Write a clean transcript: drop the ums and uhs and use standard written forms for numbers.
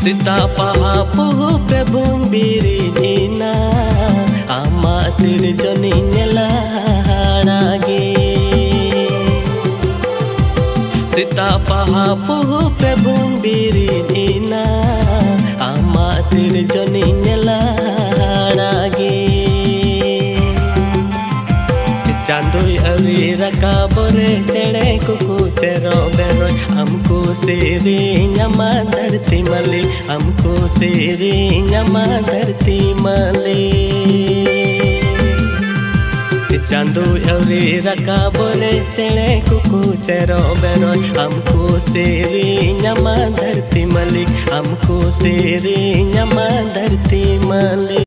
Sita paha puhu pebun birinina ama sirjoni nyelarage. Sita paha puhu pebun birinina ama sirjoni nyelarage. चांदोई अवी रकाबोरे चढ़े कुकू चेरो बेरो हमको सेरे नमा धरती मले हमको सेरे नमा धरती मले चांदोई अवी रकाबोरे चढ़े कुकू चेरो बेरो हमको सेरे नमा धरती मले हमको सेरे नमा धरती मले।